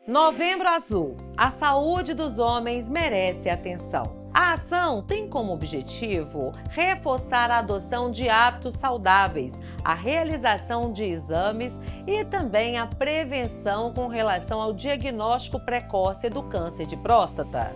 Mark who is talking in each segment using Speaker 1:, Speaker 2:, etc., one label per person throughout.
Speaker 1: Novembro Azul. A saúde dos homens merece atenção. A ação tem como objetivo reforçar a adoção de hábitos saudáveis, a realização de exames e também a prevenção com relação ao diagnóstico precoce do câncer de próstata.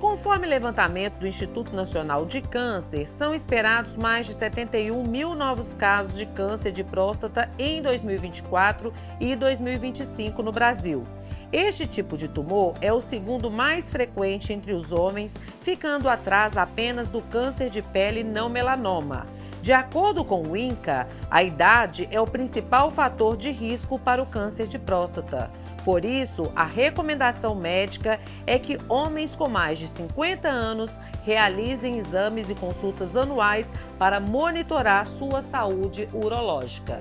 Speaker 1: Conforme levantamento do Instituto Nacional de Câncer, são esperados mais de 71 mil novos casos de câncer de próstata em 2024 e 2025 no Brasil. Este tipo de tumor é o segundo mais frequente entre os homens, ficando atrás apenas do câncer de pele não melanoma. De acordo com o INCA, a idade é o principal fator de risco para o câncer de próstata. Por isso, a recomendação médica é que homens com mais de 50 anos realizem exames e consultas anuais para monitorar sua saúde urológica.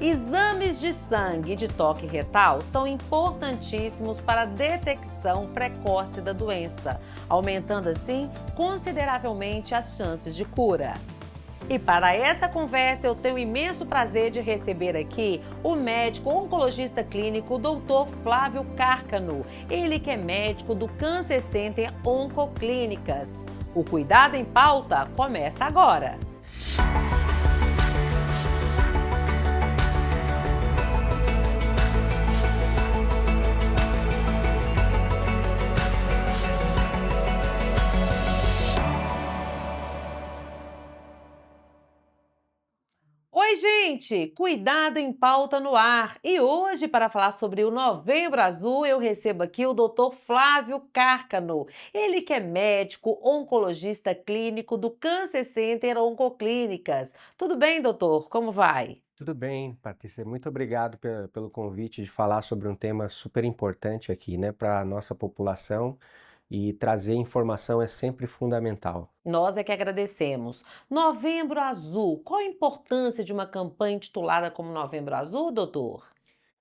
Speaker 1: Exames de sangue e de toque retal são importantíssimos para a detecção precoce da doença, aumentando assim consideravelmente as chances de cura. E para essa conversa eu tenho o imenso prazer de receber aqui o médico oncologista clínico Dr. Flávio Cárcano, ele que é médico do Cancer Center Oncoclínicas. O Cuidado em Pauta começa agora! Oi, gente! Cuidado em Pauta no ar. E hoje, para falar sobre o Novembro Azul, eu recebo aqui o Dr. Flávio Cárcano. Ele que é médico, oncologista clínico do Cancer Center Oncoclínicas. Tudo bem, doutor? Como vai?
Speaker 2: Tudo bem, Patrícia. Muito obrigado pelo convite de falar sobre um tema super importante aqui, né, para a nossa população e trazer informação é sempre fundamental.
Speaker 1: Nós é que agradecemos. Novembro Azul. Qual a importância de uma campanha intitulada como Novembro Azul, doutor?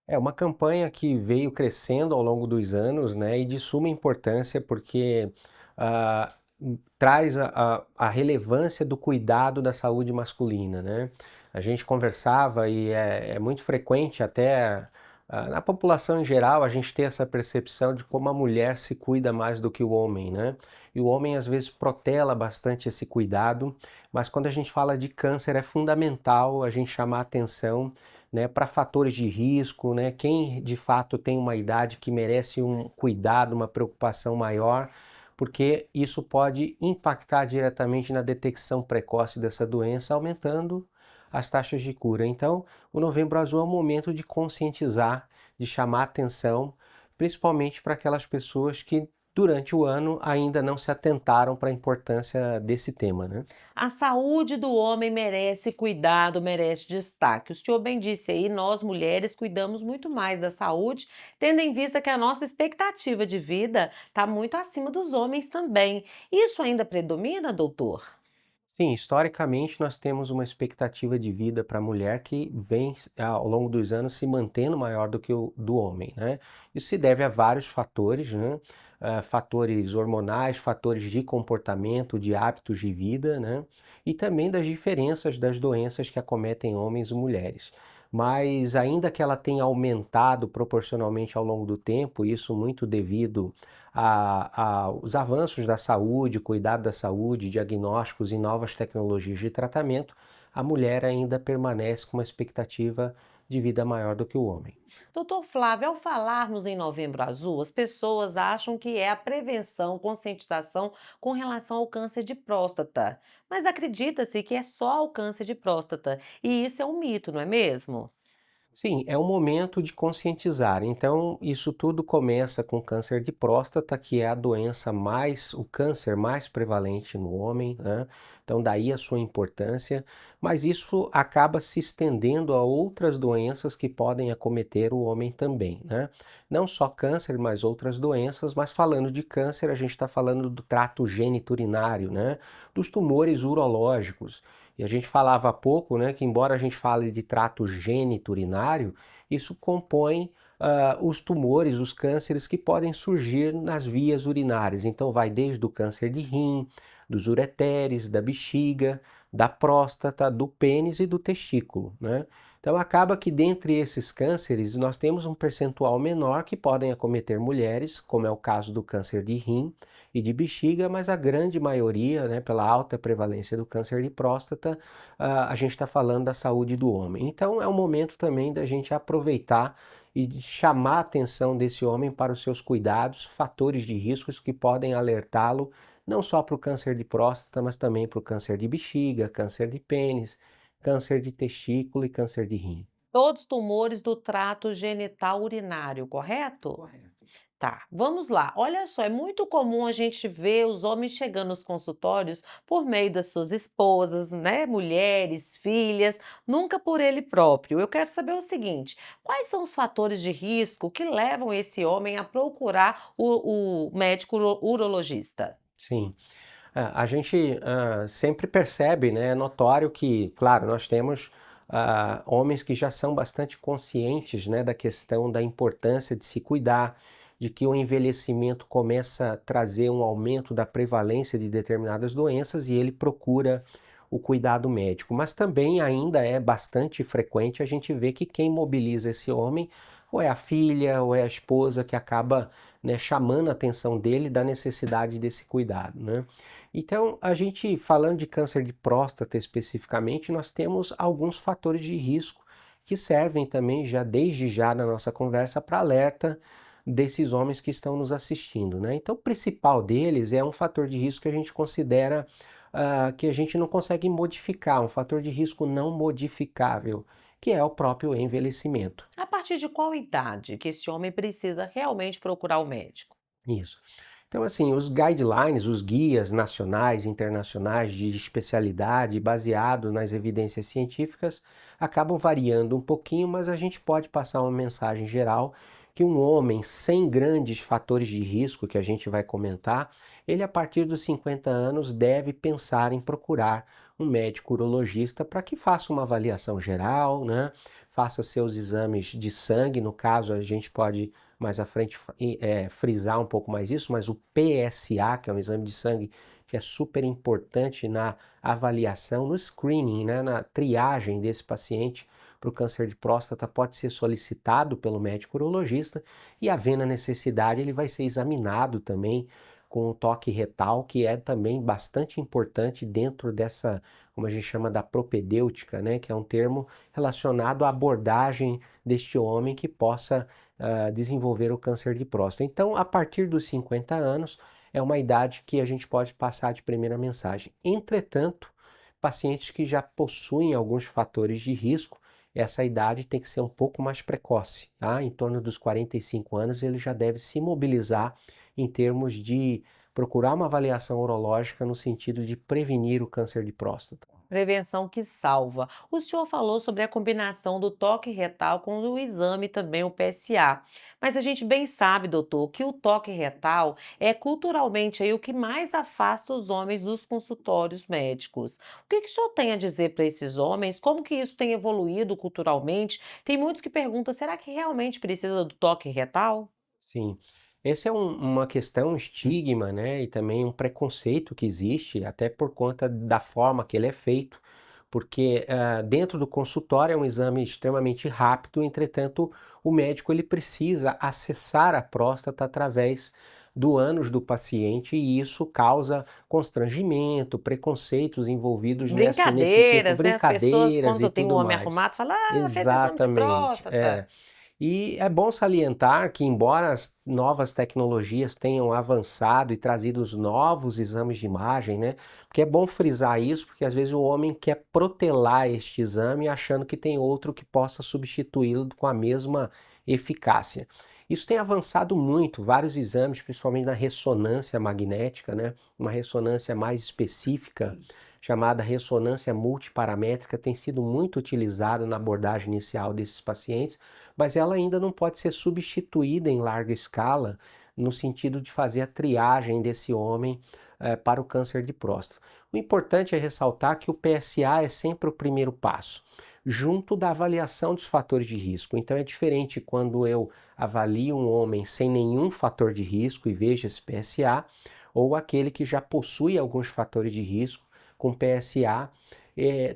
Speaker 2: É uma campanha que veio crescendo ao longo dos anos, né, e de suma importância porque ah, traz a relevância do cuidado da saúde masculina, né? A gente conversava e é muito frequente até na população em geral a gente ter essa percepção de como a mulher se cuida mais do que o homem, né? E o homem às vezes protela bastante esse cuidado, mas quando a gente fala de câncer é fundamental a gente chamar atenção, né, para fatores de risco, né, quem de fato tem uma idade que merece um cuidado, uma preocupação maior, porque isso pode impactar diretamente na detecção precoce dessa doença, aumentando as taxas de cura. Então, o Novembro Azul é um momento de conscientizar, de chamar atenção, principalmente para aquelas pessoas que durante o ano ainda não se atentaram para a importância desse tema, né?
Speaker 1: A saúde do homem merece cuidado, merece destaque. O senhor bem disse aí, nós mulheres cuidamos muito mais da saúde, tendo em vista que a nossa expectativa de vida está muito acima dos homens também. Isso ainda predomina, doutor?
Speaker 2: Sim, historicamente nós temos uma expectativa de vida para a mulher que vem ao longo dos anos se mantendo maior do que o do homem, né? Isso se deve a vários fatores, né? Fatores hormonais, fatores de comportamento, de hábitos de vida, né? E também das diferenças das doenças que acometem homens e mulheres. Mas ainda que ela tenha aumentado proporcionalmente ao longo do tempo, isso muito devido os avanços da saúde, cuidado da saúde, diagnósticos e novas tecnologias de tratamento, a mulher ainda permanece com uma expectativa de vida maior do que o homem.
Speaker 1: Doutor Flávio, ao falarmos em Novembro Azul, as pessoas acham que é a prevenção, conscientização com relação ao câncer de próstata. Mas acredita-se que é só o câncer de próstata. E isso é um mito, não é mesmo?
Speaker 2: Sim, é um momento de conscientizar. Então, isso tudo começa com câncer de próstata, que é a doença mais, o câncer mais prevalente no homem, né? Então, daí a sua importância, mas isso acaba se estendendo a outras doenças que podem acometer o homem também, né? Não só câncer, mas outras doenças, mas falando de câncer, a gente está falando do trato geniturinário, né? Dos tumores urológicos. E a gente falava há pouco, né, que embora a gente fale de trato geniturinário, isso compõe os tumores, os cânceres que podem surgir nas vias urinárias. Então vai desde o câncer de rim, dos ureteres, da bexiga, da próstata, do pênis e do testículo, né? Então acaba que dentre esses cânceres nós temos um percentual menor que podem acometer mulheres, como é o caso do câncer de rim e de bexiga, mas a grande maioria, né, pela alta prevalência do câncer de próstata, a gente está falando da saúde do homem. Então é um momento também da gente aproveitar e de chamar a atenção desse homem para os seus cuidados, fatores de riscos que podem alertá-lo não só para o câncer de próstata, mas também para o câncer de bexiga, câncer de pênis, câncer de testículo e câncer de rim.
Speaker 1: Todos tumores do trato genital urinário, correto?
Speaker 2: Correto.
Speaker 1: Tá, vamos lá. Olha só, é muito comum a gente ver os homens chegando nos consultórios por meio das suas esposas, né, mulheres, filhas, nunca por ele próprio. Eu quero saber o seguinte: quais são os fatores de risco que levam esse homem a procurar o médico urologista?
Speaker 2: Sim. A gente sempre percebe, né, é notório que, claro, nós temos homens que já são bastante conscientes, né, da questão da importância de se cuidar, de que o envelhecimento começa a trazer um aumento da prevalência de determinadas doenças e ele procura o cuidado médico. Mas também ainda é bastante frequente a gente ver que quem mobiliza esse homem ou é a filha ou é a esposa que acaba, né, chamando a atenção dele da necessidade desse cuidado, né? Então, a gente falando de câncer de próstata especificamente, nós temos alguns fatores de risco que servem também já desde já na nossa conversa para alerta desses homens que estão nos assistindo, né? Então, o principal deles é um fator de risco que a gente considera que a gente não consegue modificar, um fator de risco não modificável, que é o próprio envelhecimento.
Speaker 1: A partir de qual idade que esse homem precisa realmente procurar o médico?
Speaker 2: Isso. Então, assim, os guidelines, os guias nacionais e internacionais de especialidade, baseado nas evidências científicas, acabam variando um pouquinho, mas a gente pode passar uma mensagem geral que um homem sem grandes fatores de risco, que a gente vai comentar, ele a partir dos 50 anos deve pensar em procurar um médico urologista para que faça uma avaliação geral, né? Faça seus exames de sangue, no caso a gente pode mais à frente frisar um pouco mais isso, mas o PSA, que é um exame de sangue que é super importante na avaliação, no screening, né, na triagem desse paciente para o câncer de próstata, pode ser solicitado pelo médico urologista e, havendo a necessidade, ele vai ser examinado também com o toque retal, que é também bastante importante dentro dessa, como a gente chama, da propedêutica, né, que é um termo relacionado à abordagem deste homem que possa desenvolver o câncer de próstata. Então, a partir dos 50 anos, é uma idade que a gente pode passar de primeira mensagem. Entretanto, pacientes que já possuem alguns fatores de risco, essa idade tem que ser um pouco mais precoce, tá? Em torno dos 45 anos, ele já deve se mobilizar em termos de procurar uma avaliação urológica no sentido de prevenir o câncer de próstata.
Speaker 1: Prevenção que salva. O senhor falou sobre a combinação do toque retal com o exame também, o PSA. Mas a gente bem sabe, doutor, que o toque retal é culturalmente aí o que mais afasta os homens dos consultórios médicos. O que o senhor tem a dizer para esses homens? Como que isso tem evoluído culturalmente? Tem muitos que perguntam, será que realmente precisa do toque retal?
Speaker 2: Sim, esse é uma questão, um estigma, né, e também um preconceito que existe, até por conta da forma que ele é feito, porque dentro do consultório é um exame extremamente rápido, entretanto, o médico ele precisa acessar a próstata através do ânus do paciente e isso causa constrangimento, preconceitos envolvidos nesse tipo,
Speaker 1: Brincadeiras, né? As pessoas,
Speaker 2: brincadeiras e
Speaker 1: quando tem um
Speaker 2: tudo
Speaker 1: homem
Speaker 2: mais.
Speaker 1: arrumado, falam, ah, fez exame de
Speaker 2: Exatamente,
Speaker 1: próstata.
Speaker 2: E é bom salientar que, embora as novas tecnologias tenham avançado e trazido os novos exames de imagem, né? Porque é bom frisar isso, porque às vezes o homem quer protelar este exame achando que tem outro que possa substituí-lo com a mesma eficácia. Isso tem avançado muito, vários exames, principalmente na ressonância magnética, né? Uma ressonância mais específica, chamada ressonância multiparamétrica, tem sido muito utilizada na abordagem inicial desses pacientes, mas ela ainda não pode ser substituída em larga escala, no sentido de fazer a triagem desse homem para o câncer de próstata. O importante é ressaltar que o PSA é sempre o primeiro passo, junto da avaliação dos fatores de risco. Então é diferente quando eu avalio um homem sem nenhum fator de risco e vejo esse PSA, ou aquele que já possui alguns fatores de risco com PSA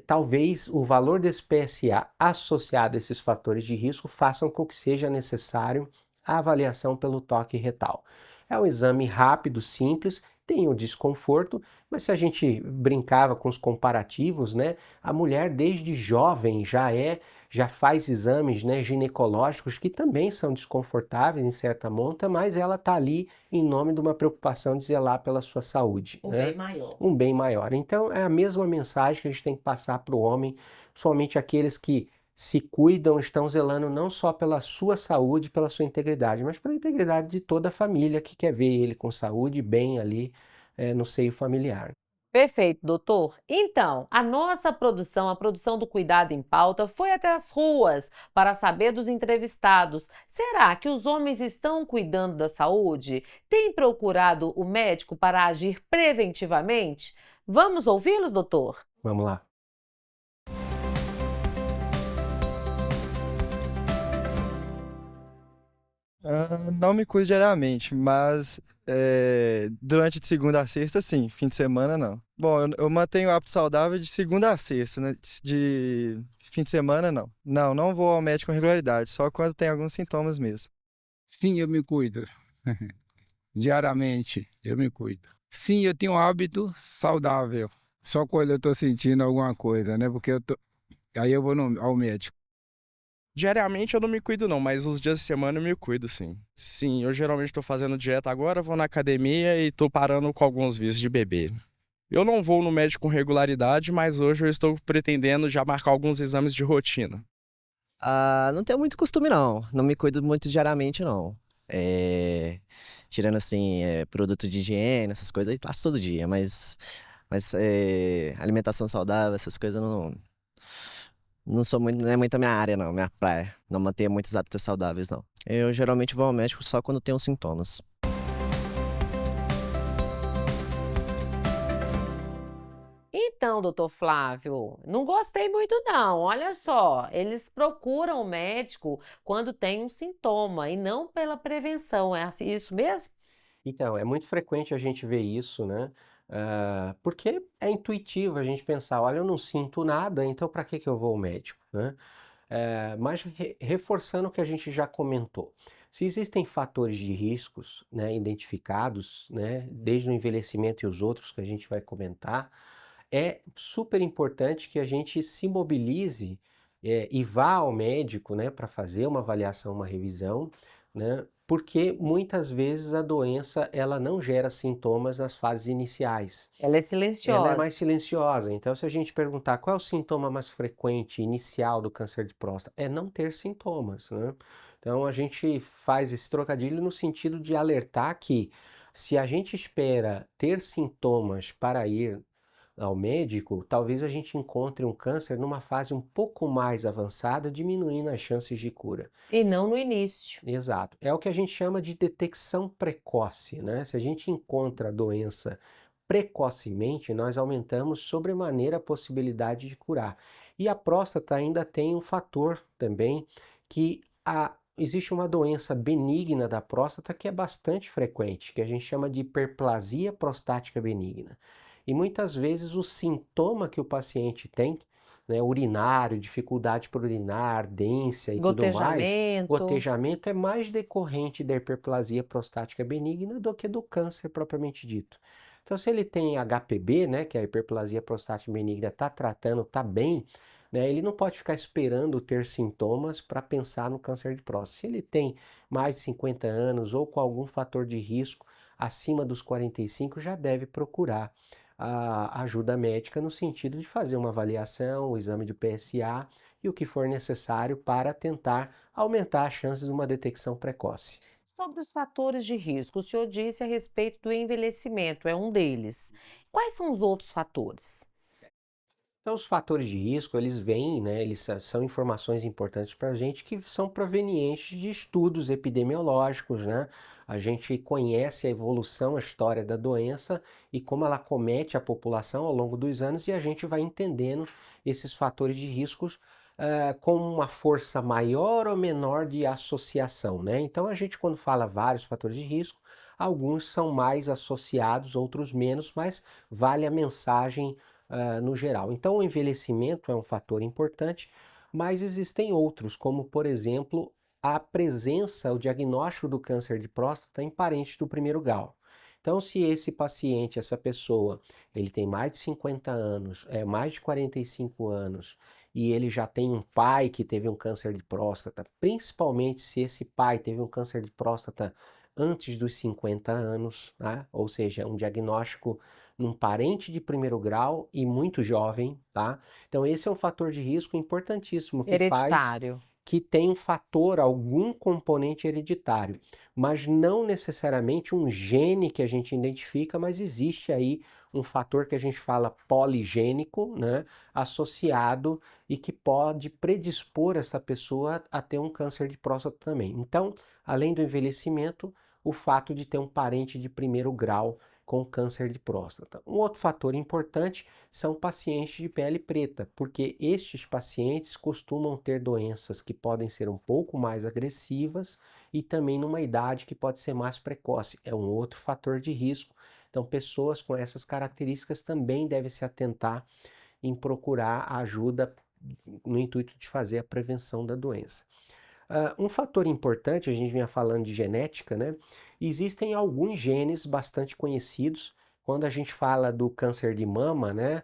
Speaker 2: talvez o valor desse PSA associado a esses fatores de risco façam com que seja necessário a avaliação pelo toque retal. É um exame rápido, simples, tem o desconforto, mas se a gente brincava com os comparativos, né, a mulher desde jovem já faz exames, né, ginecológicos que também são desconfortáveis em certa monta, mas ela está ali em nome de uma preocupação de zelar pela sua saúde,
Speaker 1: Um
Speaker 2: né?
Speaker 1: bem maior.
Speaker 2: Um bem maior. Então é a mesma mensagem que a gente tem que passar para o homem, somente aqueles que se cuidam, estão zelando não só pela sua saúde, pela sua integridade, mas pela integridade de toda a família que quer ver ele com saúde e bem ali no seio familiar.
Speaker 1: Perfeito, doutor. Então, a nossa produção, a produção do Cuidado em Pauta, foi até as ruas para saber dos entrevistados. Será que os homens estão cuidando da saúde? Têm procurado o médico para agir preventivamente? Vamos ouvi-los, doutor?
Speaker 2: Vamos lá.
Speaker 3: Não me cuido diariamente, mas durante de segunda a sexta, sim. Fim de semana, não. Bom, eu mantenho o hábito saudável de segunda a sexta, né? De fim de semana, não. Não vou ao médico com regularidade, só quando tem alguns sintomas mesmo.
Speaker 4: Sim, eu me cuido. Diariamente, eu me cuido. Sim, eu tenho um hábito saudável. Só quando eu estou sentindo alguma coisa, né? Aí eu vou ao médico.
Speaker 5: Diariamente eu não me cuido não, mas os dias de semana eu me cuido sim. Sim, eu geralmente estou fazendo dieta agora, vou na academia e estou parando com alguns vícios de beber. Eu não vou no médico com regularidade, mas hoje eu estou pretendendo já marcar alguns exames de rotina.
Speaker 6: Não tenho muito costume, não. Não me cuido muito diariamente, não. Tirando, assim, produto de higiene, essas coisas, aí passo todo dia. Mas alimentação saudável, essas coisas, eu não sou muito, não é muito a minha área, não, minha praia. Não mantenho muitos hábitos saudáveis, não. Eu geralmente vou ao médico só quando tenho sintomas.
Speaker 1: Então, doutor Flávio, não gostei muito não. Olha só, eles procuram o médico quando tem um sintoma e não pela prevenção. É isso mesmo?
Speaker 2: Então, é muito frequente a gente ver isso, né? Porque é intuitivo a gente pensar, olha, eu não sinto nada, então para que eu vou ao médico, né? Mas reforçando o que a gente já comentou, se existem fatores de riscos, né, identificados, né, desde o envelhecimento e os outros que a gente vai comentar, é super importante que a gente se mobilize e vá ao médico, né, para fazer uma avaliação, uma revisão, né, porque muitas vezes a doença ela não gera sintomas nas fases iniciais.
Speaker 1: Ela é
Speaker 2: Ela é
Speaker 1: silenciosa.
Speaker 2: mais silenciosa. Então, se a gente perguntar qual é o sintoma mais frequente inicial do câncer de próstata, é não ter sintomas, né? Então, a gente faz esse trocadilho no sentido de alertar que se a gente espera ter sintomas para ir ao médico, talvez a gente encontre um câncer numa fase um pouco mais avançada, diminuindo as chances de cura.
Speaker 1: E não no início.
Speaker 2: Exato. É o que a gente chama de detecção precoce, né? Se a gente encontra a doença precocemente, nós aumentamos sobremaneira a possibilidade de curar. E a próstata ainda tem um fator também que existe uma doença benigna da próstata que é bastante frequente, que a gente chama de hiperplasia prostática benigna. E muitas vezes o sintoma que o paciente tem, né, urinário, dificuldade para urinar, ardência e tudo mais, gotejamento é mais decorrente da hiperplasia prostática benigna do que do câncer propriamente dito. Então, se ele tem HPB, né, que é a hiperplasia prostática benigna, está tratando, está bem, né, ele não pode ficar esperando ter sintomas para pensar no câncer de próstata. Se ele tem mais de 50 anos ou com algum fator de risco acima dos 45, já deve procurar a ajuda médica no sentido de fazer uma avaliação, o exame de PSA e o que for necessário para tentar aumentar as chances de uma detecção precoce.
Speaker 1: Sobre os fatores de risco, o senhor disse a respeito do envelhecimento, é um deles. Quais são os outros fatores?
Speaker 2: Então, os fatores de risco, eles vêm, né, eles são informações importantes para a gente que são provenientes de estudos epidemiológicos, né? A gente conhece a evolução, a história da doença e como ela acomete a população ao longo dos anos e a gente vai entendendo esses fatores de riscos com uma força maior ou menor de associação, né? Então, a gente quando fala vários fatores de risco, alguns são mais associados, outros menos, mas vale a mensagem no geral. Então, o envelhecimento é um fator importante, mas existem outros, como, por exemplo, a presença, o diagnóstico do câncer de próstata em parentes do primeiro grau. Então, se esse paciente, essa pessoa, ele tem mais de 50 anos, mais de 45 anos, e ele já tem um pai que teve um câncer de próstata, principalmente se esse pai teve um câncer de próstata antes dos 50 anos, tá? Ou seja, um diagnóstico num parente de primeiro grau e muito jovem, tá? Então, esse é um fator de risco importantíssimo que faz
Speaker 1: Hereditário.
Speaker 2: que tem um fator, algum componente hereditário, mas não necessariamente um gene que a gente identifica, mas existe aí um fator que a gente fala poligênico, né, associado e que pode predispor essa pessoa a ter um câncer de próstata também. Então, além do envelhecimento, o fato de ter um parente de primeiro grau com câncer de próstata. Um outro fator importante são pacientes de pele preta, porque estes pacientes costumam ter doenças que podem ser um pouco mais agressivas e também numa idade que pode ser mais precoce. É um outro fator de risco. Então, pessoas com essas características também devem se atentar em procurar ajuda no intuito de fazer a prevenção da doença. Um fator importante, a gente vinha falando de genética, né? Existem alguns genes bastante conhecidos. Quando a gente fala do câncer de mama, né?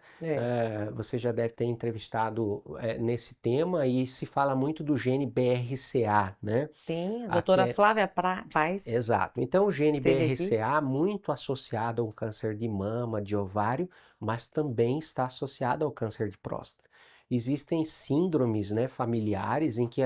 Speaker 2: Você já deve ter entrevistado nesse tema e se fala muito do gene BRCA, né?
Speaker 1: Sim, a doutora Flávia Paz
Speaker 2: Exato. Então, o gene
Speaker 1: esteve aqui.
Speaker 2: BRCA muito associado ao câncer de mama, de ovário, mas também está associado ao câncer de próstata. Existem síndromes, né, familiares em que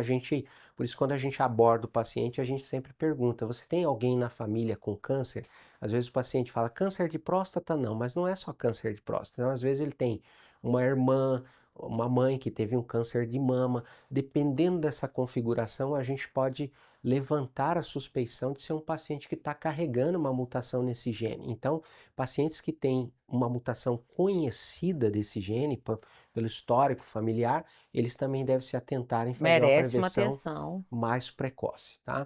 Speaker 2: por isso quando a gente aborda o paciente, a gente sempre pergunta, você tem alguém na família com câncer? Às vezes o paciente fala, câncer de próstata não, mas não é só câncer de próstata. Então, às vezes ele tem uma irmã, uma mãe que teve um câncer de mama. Dependendo dessa configuração, a gente pode levantar a suspeição de ser um paciente que está carregando uma mutação nesse gene. Então, pacientes que têm uma mutação conhecida desse gene, pelo histórico familiar, eles também devem se atentar em fazer uma
Speaker 1: Merece uma
Speaker 2: prevenção
Speaker 1: atenção.
Speaker 2: mais precoce, tá?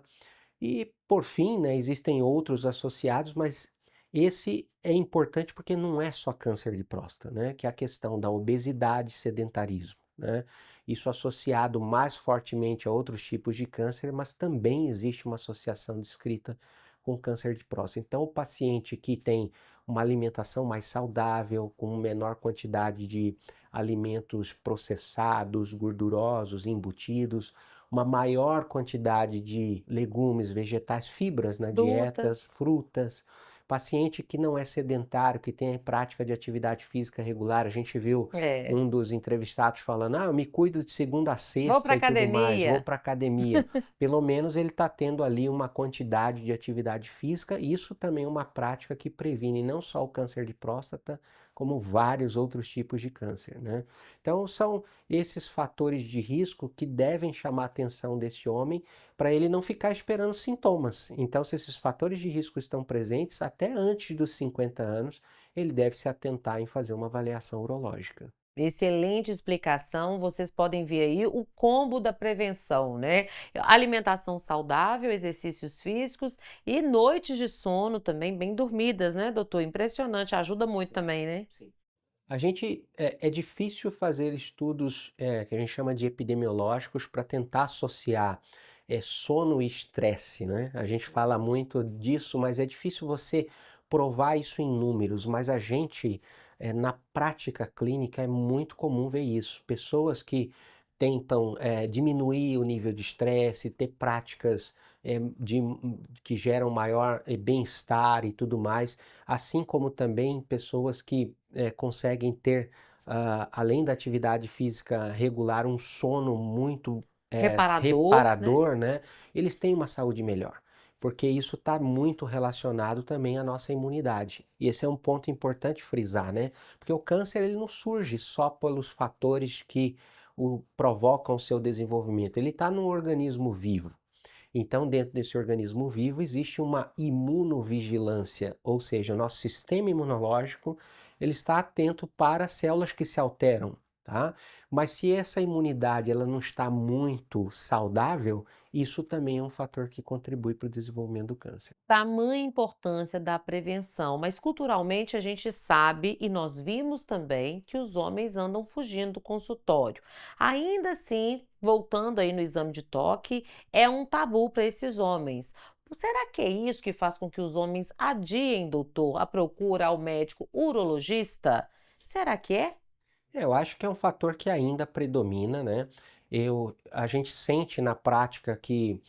Speaker 2: E, por fim, né, existem outros associados, mas esse é importante porque não é só câncer de próstata, né? Que é a questão da obesidade e sedentarismo, né? Isso associado mais fortemente a outros tipos de câncer, mas também existe uma associação descrita com câncer de próstata. Então, o paciente que tem uma alimentação mais saudável, com menor quantidade de alimentos processados, gordurosos, embutidos, uma maior quantidade de legumes, vegetais, fibras na dieta, frutas. Paciente que não é sedentário, que tem a prática de atividade física regular, a gente viu um dos entrevistados falando, eu me cuido de segunda a sexta
Speaker 1: Vou pra
Speaker 2: e tudo mais,
Speaker 1: academia.
Speaker 2: vou para academia. Pelo menos ele está tendo ali uma quantidade de atividade física, e isso também é uma prática que previne não só o câncer de próstata, como vários outros tipos de câncer, né? Então são esses fatores de risco que devem chamar a atenção desse homem para ele não ficar esperando sintomas. Então, se esses fatores de risco estão presentes até antes dos 50 anos, ele deve se atentar em fazer uma avaliação urológica.
Speaker 1: Excelente explicação. Vocês podem ver aí o combo da prevenção, né? Alimentação saudável, exercícios físicos e noites de sono também bem dormidas, né, doutor? Impressionante, ajuda muito também, né?
Speaker 2: Sim. É difícil fazer estudos que a gente chama de epidemiológicos para tentar associar sono e estresse, né? A gente fala muito disso, mas é difícil você provar isso em números, mas a gente, na prática clínica, é muito comum ver isso. Pessoas que tentam diminuir o nível de estresse, ter práticas que geram maior bem-estar e tudo mais, assim como também pessoas que conseguem ter, além da atividade física regular, um sono muito reparador, né? Eles têm uma saúde melhor, porque isso está muito relacionado também à nossa imunidade. E esse é um ponto importante frisar, né? Porque o câncer ele não surge só pelos fatores que provocam o seu desenvolvimento, ele está no organismo vivo. Então, dentro desse organismo vivo, existe uma imunovigilância, ou seja, o nosso sistema imunológico ele está atento para células que se alteram, tá? Mas se essa imunidade ela não está muito saudável, isso também é um fator que contribui para o desenvolvimento do câncer.
Speaker 1: Tamanha importância da prevenção, mas culturalmente a gente sabe e nós vimos também que os homens andam fugindo do consultório. Ainda assim, voltando aí no exame de toque, é um tabu para esses homens. Será que é isso que faz com que os homens adiem, doutor, a procura ao médico urologista? Será que é?
Speaker 2: Eu acho que é um fator que ainda predomina, né? A gente sente na prática que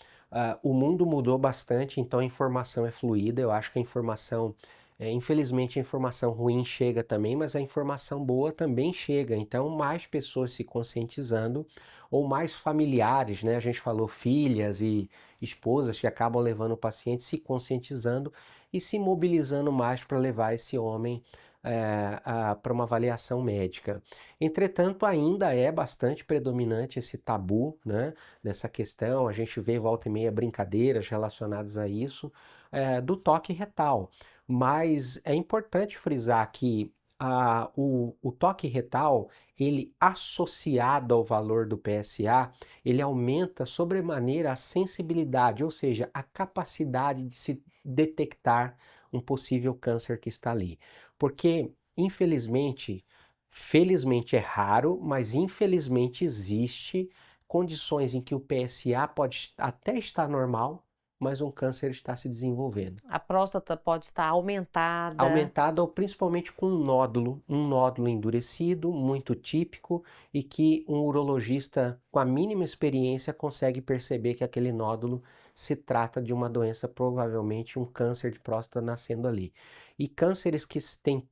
Speaker 2: o mundo mudou bastante, então a informação é fluida. Eu acho que a informação, infelizmente, a informação ruim chega também, mas a informação boa também chega. Então, mais pessoas se conscientizando, ou mais familiares, né? A gente falou filhas e esposas que acabam levando o paciente se conscientizando e se mobilizando mais para levar esse homem para uma avaliação médica. Entretanto, ainda é bastante predominante esse tabu, né, dessa questão. A gente vê volta e meia brincadeiras relacionadas a isso, do toque retal. Mas é importante frisar que o toque retal, ele associado ao valor do PSA, ele aumenta sobremaneira a sensibilidade, ou seja, a capacidade de se detectar um possível câncer que está ali. Porque, infelizmente, felizmente é raro, mas infelizmente existe condições em que o PSA pode até estar normal, mas um câncer está se desenvolvendo.
Speaker 1: A próstata pode estar aumentada.
Speaker 2: Aumentada ou principalmente com um nódulo endurecido, muito típico, e que um urologista com a mínima experiência consegue perceber que aquele nódulo se trata de uma doença, provavelmente um câncer de próstata nascendo ali. E cânceres que têm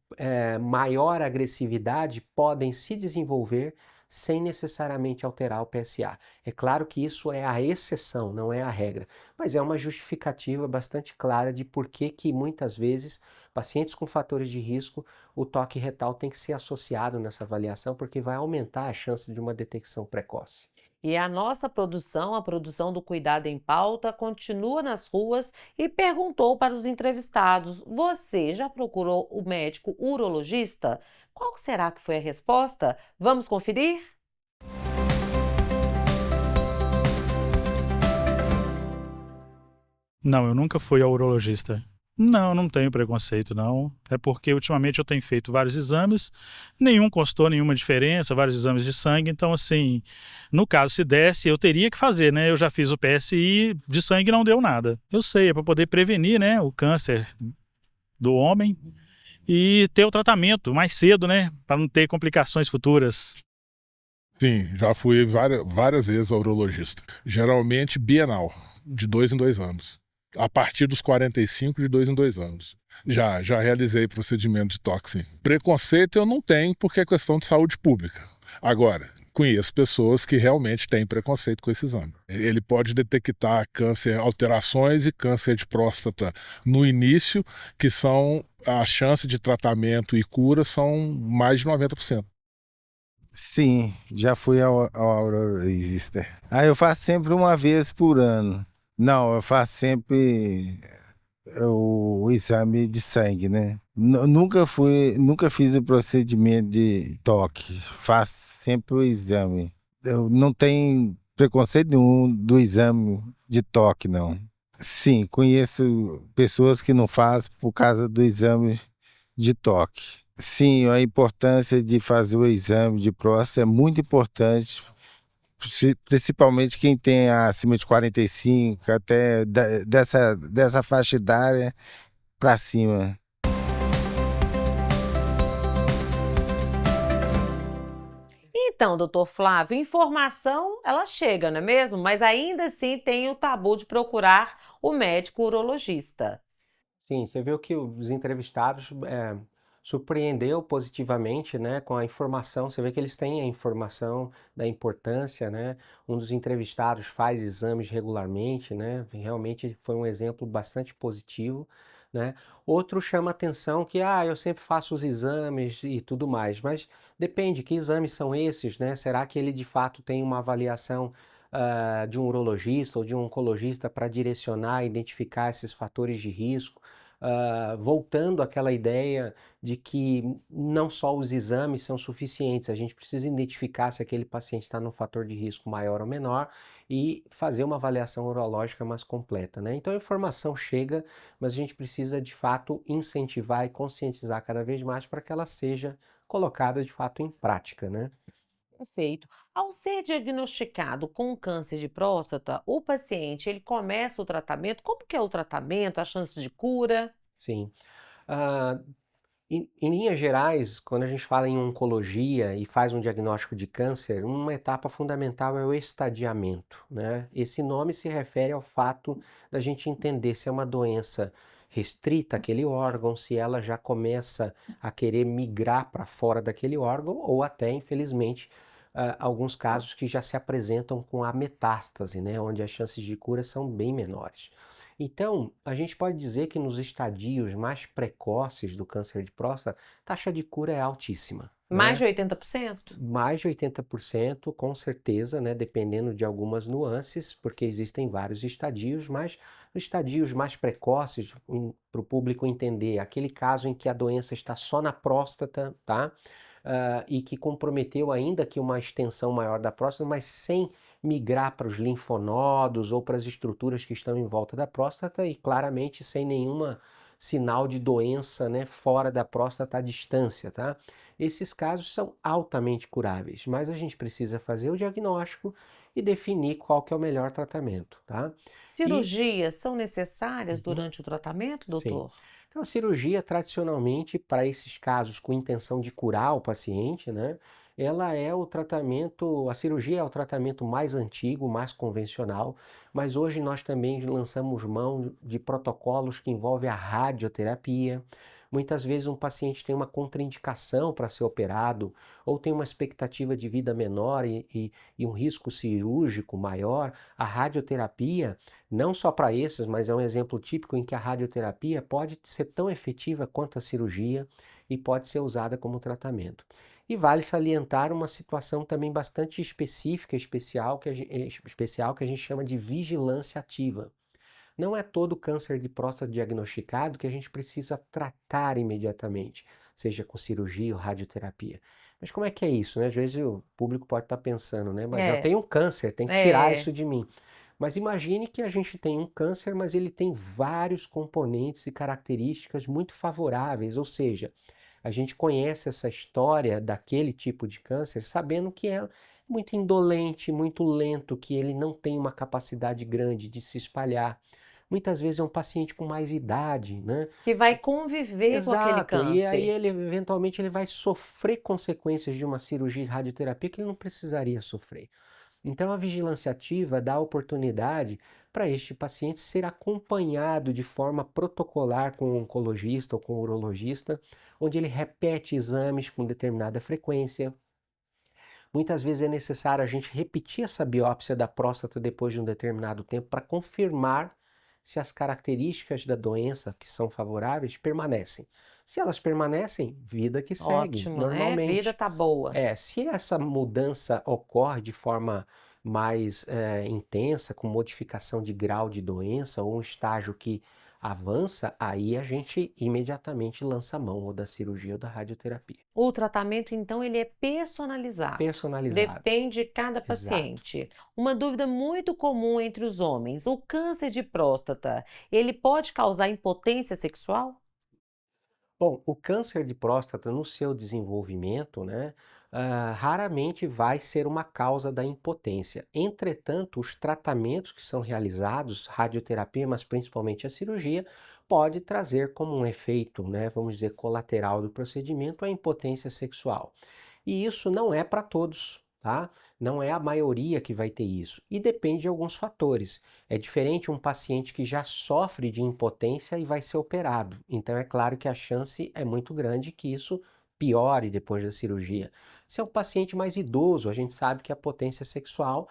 Speaker 2: maior agressividade podem se desenvolver sem necessariamente alterar o PSA. É claro que isso é a exceção, não é a regra, mas é uma justificativa bastante clara de por que muitas vezes pacientes com fatores de risco, o toque retal tem que ser associado nessa avaliação, porque vai aumentar a chance de uma detecção precoce.
Speaker 1: E a nossa produção, a produção do Cuidado em Pauta, continua nas ruas e perguntou para os entrevistados: você já procurou o médico urologista? Qual será que foi a resposta? Vamos conferir?
Speaker 7: Não, eu nunca fui ao urologista. Não, não tenho preconceito, não. É porque ultimamente eu tenho feito vários exames, nenhum constou nenhuma diferença, vários exames de sangue. Então, assim, no caso, se desse, eu teria que fazer, né? Eu já fiz o PSI, de sangue não deu nada. Eu sei, é para poder prevenir, né, o câncer do homem e ter o tratamento mais cedo, né, para não ter complicações futuras.
Speaker 8: Sim, já fui várias vezes ao urologista. Geralmente bienal, de 2 em 2 anos. A partir dos 45, de 2 em 2 anos. Já realizei procedimento de toque, sim. Preconceito eu não tenho, porque é questão de saúde pública. Agora, conheço pessoas que realmente têm preconceito com esse exame. Ele pode detectar câncer, alterações e câncer de próstata no início, que são a chance de tratamento e cura são mais de 90%.
Speaker 9: Sim, já fui ao urologista. Eu faço sempre uma vez por ano. Não, eu faço sempre o exame de sangue, né? Nunca fiz o procedimento de toque. Faço sempre o exame. Eu não tenho preconceito nenhum do exame de toque, não. Sim, conheço pessoas que não fazem por causa do exame de toque. Sim, a importância de fazer o exame de próstata é muito importante, principalmente quem tem acima de 45, até dessa faixa etária para cima.
Speaker 1: Então, doutor Flávio, informação ela chega, não é mesmo? Mas ainda assim tem o tabu de procurar o médico urologista.
Speaker 2: Sim, você viu que os entrevistados surpreendeu positivamente, né, com a informação. Você vê que eles têm a informação da importância, né? Um dos entrevistados faz exames regularmente, né? Realmente foi um exemplo bastante positivo, né? Outro chama atenção que eu sempre faço os exames e tudo mais, mas depende que exames são esses, né? Será que ele de fato tem uma avaliação de um urologista ou de um oncologista para direcionar, identificar esses fatores de risco? voltando àquela ideia de que não só os exames são suficientes, a gente precisa identificar se aquele paciente está num fator de risco maior ou menor e fazer uma avaliação urológica mais completa, né? Então a informação chega, mas a gente precisa de fato incentivar e conscientizar cada vez mais para que ela seja colocada de fato em prática, né?
Speaker 1: Perfeito. Ao ser diagnosticado com câncer de próstata, o paciente ele começa o tratamento. Como que é o tratamento? As chances de cura?
Speaker 2: Sim. Ah, em linhas gerais, quando a gente fala em oncologia e faz um diagnóstico de câncer, uma etapa fundamental é o estadiamento, né? Esse nome se refere ao fato da gente entender se é uma doença restrita àquele órgão, se ela já começa a querer migrar para fora daquele órgão, ou até, infelizmente, alguns casos que já se apresentam com a metástase, né? Onde as chances de cura são bem menores. Então, a gente pode dizer que nos estadios mais precoces do câncer de próstata, a taxa de cura é altíssima,
Speaker 1: Mais
Speaker 2: né?
Speaker 1: de 80%?
Speaker 2: Mais de 80%, com certeza, né? Dependendo de algumas nuances, porque existem vários estadios, mas nos estadios mais precoces, para o público entender, aquele caso em que a doença está só na próstata, tá? E que comprometeu ainda que uma extensão maior da próstata, mas sem migrar para os linfonodos ou para as estruturas que estão em volta da próstata e claramente sem nenhuma sinal de doença, né, fora da próstata à distância, tá? Esses casos são altamente curáveis, mas a gente precisa fazer o diagnóstico e definir qual que é o melhor tratamento, tá?
Speaker 1: Cirurgias são necessárias
Speaker 2: Uhum.
Speaker 1: durante o tratamento,
Speaker 2: Sim.
Speaker 1: doutor?
Speaker 2: Então, a cirurgia, tradicionalmente, para esses casos com intenção de curar o paciente, né, ela é o tratamento, a cirurgia é o tratamento mais antigo, mais convencional, mas hoje nós também lançamos mão de protocolos que envolvem a radioterapia. Muitas vezes um paciente tem uma contraindicação para ser operado, ou tem uma expectativa de vida menor e um risco cirúrgico maior. A radioterapia, não só para esses, mas é um exemplo típico em que a radioterapia pode ser tão efetiva quanto a cirurgia e pode ser usada como tratamento. E vale salientar uma situação também bastante específica, especial que a gente chama de vigilância ativa. Não é todo câncer de próstata diagnosticado que a gente precisa tratar imediatamente, seja com cirurgia ou radioterapia. Mas como é que é isso, né? Às vezes o público pode estar pensando, né? Mas eu tenho um câncer, tem que tirar isso de mim. Mas imagine que a gente tem um câncer, mas ele tem vários componentes e características muito favoráveis, ou seja, a gente conhece essa história daquele tipo de câncer sabendo que é muito indolente, muito lento, que ele não tem uma capacidade grande de se espalhar. Muitas vezes é um paciente com mais idade, né?
Speaker 1: Que vai conviver com aquele
Speaker 2: Exato, e aí
Speaker 1: câncer.
Speaker 2: ele eventualmente ele vai sofrer consequências de uma cirurgia de radioterapia que ele não precisaria sofrer. Então a vigilância ativa dá a oportunidade para este paciente ser acompanhado de forma protocolar com um oncologista ou com um urologista, onde ele repete exames com determinada frequência. Muitas vezes é necessário a gente repetir essa biópsia da próstata depois de um determinado tempo para confirmar se as características da doença que são favoráveis permanecem. Se elas permanecem, vida que segue,
Speaker 1: Ótimo, né?
Speaker 2: normalmente.
Speaker 1: Vida tá boa.
Speaker 2: Se essa mudança ocorre de forma mais intensa, com modificação de grau de doença ou um estágio que avança, aí a gente imediatamente lança a mão ou da cirurgia ou da radioterapia.
Speaker 1: O tratamento, então, ele é personalizado.
Speaker 2: Personalizado.
Speaker 1: Depende de cada
Speaker 2: Exato.
Speaker 1: paciente. Uma dúvida muito comum entre os homens: o câncer de próstata, ele pode causar impotência sexual?
Speaker 2: Bom, o câncer de próstata no seu desenvolvimento, né, raramente vai ser uma causa da impotência. Entretanto, os tratamentos que são realizados, radioterapia, mas principalmente a cirurgia, pode trazer como um efeito, né, vamos dizer, colateral do procedimento a impotência sexual. E isso não é para todos, tá? Não é a maioria que vai ter isso. E depende de alguns fatores. É diferente um paciente que já sofre de impotência e vai ser operado. Então é claro que a chance é muito grande que isso piore depois da cirurgia. Se é um paciente mais idoso, a gente sabe que a potência sexual,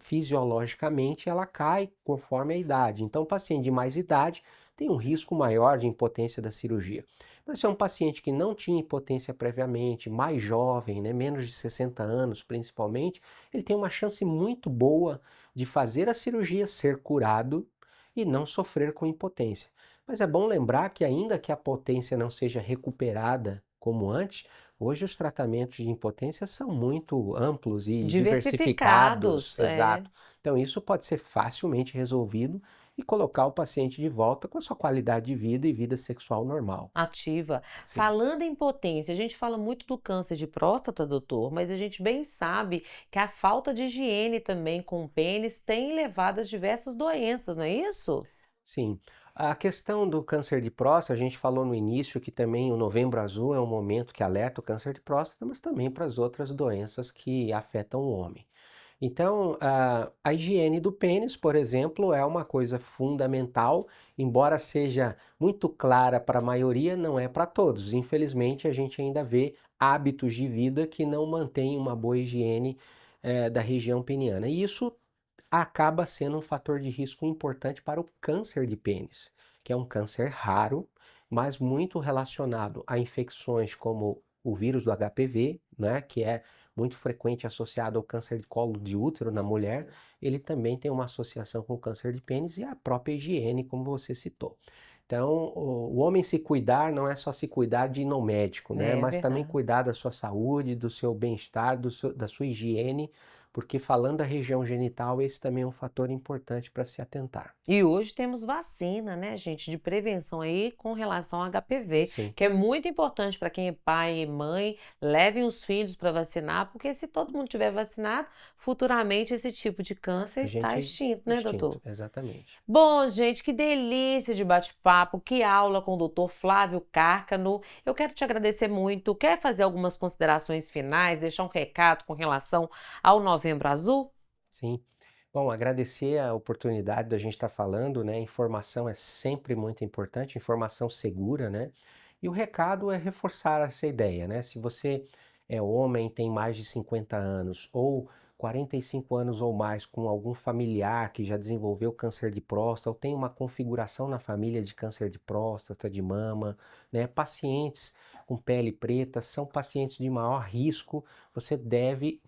Speaker 2: fisiologicamente, ela cai conforme a idade. Então, o paciente de mais idade tem um risco maior de impotência da cirurgia. Mas se é um paciente que não tinha impotência previamente, mais jovem, né, menos de 60 anos principalmente, ele tem uma chance muito boa de fazer a cirurgia, ser curado e não sofrer com impotência. Mas é bom lembrar que ainda que a potência não seja recuperada como antes, hoje os tratamentos de impotência são muito amplos e diversificados.
Speaker 1: Diversificados,
Speaker 2: Exato. Então isso pode ser facilmente resolvido e colocar o paciente de volta com a sua qualidade de vida e vida sexual normal.
Speaker 1: ativa.
Speaker 2: Sim.
Speaker 1: Falando em potência, a gente fala muito do câncer de próstata, doutor, mas a gente bem sabe que a falta de higiene também com o pênis tem levado a diversas doenças, não é isso?
Speaker 2: Sim. A questão do câncer de próstata, a gente falou no início que também o Novembro Azul é um momento que alerta o câncer de próstata, mas também para as outras doenças que afetam o homem. Então, a higiene do pênis, por exemplo, é uma coisa fundamental, embora seja muito clara para a maioria, não é para todos. Infelizmente, a gente ainda vê hábitos de vida que não mantêm uma boa higiene da região peniana. E isso acaba sendo um fator de risco importante para o câncer de pênis, que é um câncer raro, mas muito relacionado a infecções como o vírus do HPV, né, que é muito frequente associado ao câncer de colo de útero na mulher. Ele também tem uma associação com o câncer de pênis e a própria higiene, como você citou. Então, o homem se cuidar não é só se cuidar de ir no médico, né?
Speaker 1: É
Speaker 2: Mas também
Speaker 1: verdade.
Speaker 2: cuidar da sua saúde, do seu bem-estar, da sua higiene, porque falando da região genital, esse também é um fator importante para se atentar.
Speaker 1: E hoje temos vacina, né, gente, de prevenção aí com relação ao HPV,
Speaker 2: Sim.
Speaker 1: que é muito importante para quem é pai e mãe, levem os filhos para vacinar, porque se todo mundo tiver vacinado, futuramente esse tipo de câncer
Speaker 2: A
Speaker 1: está
Speaker 2: gente
Speaker 1: extinto, né, doutor?
Speaker 2: exatamente.
Speaker 1: Bom, gente, que delícia de bate-papo, que aula com o doutor Flávio Cárcano. Eu quero te agradecer muito. Quer fazer algumas considerações finais, deixar um recado com relação ao Novembro Azul?
Speaker 2: Sim. Bom, agradecer a oportunidade da gente estar falando, né? Informação é sempre muito importante, informação segura, né? E o recado é reforçar essa ideia, né? Se você é homem, tem mais de 50 anos ou 45 anos ou mais com algum familiar que já desenvolveu câncer de próstata ou tem uma configuração na família de câncer de próstata, de mama, né? Pacientes com pele preta são pacientes de maior risco. Você deve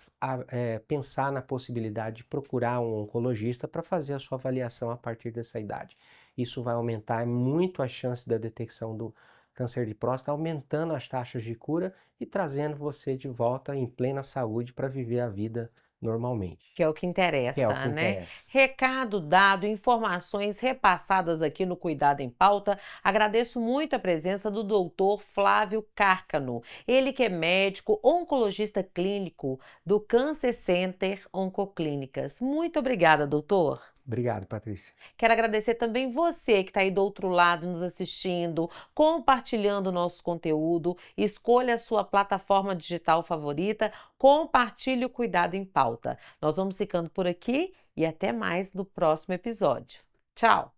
Speaker 2: pensar na possibilidade de procurar um oncologista para fazer a sua avaliação a partir dessa idade. Isso vai aumentar muito a chance da detecção do câncer de próstata, aumentando as taxas de cura e trazendo você de volta em plena saúde para viver a vida normalmente.
Speaker 1: Que é o que interessa,
Speaker 2: Que é o que
Speaker 1: né?
Speaker 2: interessa.
Speaker 1: Recado dado, informações repassadas aqui no Cuidado em Pauta. Agradeço muito a presença do doutor Flávio Cárcano. Ele que é médico, oncologista clínico do Cancer Center Oncoclínicas. Muito obrigada, doutor.
Speaker 2: Obrigado, Patrícia.
Speaker 1: Quero agradecer também você que está aí do outro lado nos assistindo, compartilhando o nosso conteúdo. Escolha a sua plataforma digital favorita, compartilhe o Cuidado em Pauta. Nós vamos ficando por aqui e até mais no próximo episódio. Tchau!